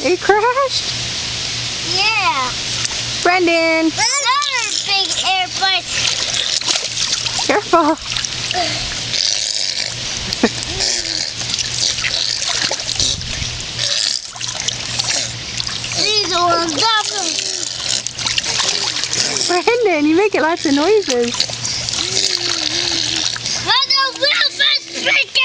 It crashed? Yeah. Brendan! Another big airplane. Careful. These are ones double. Brendan, you make lots of noises. Oh no, real fast freaking!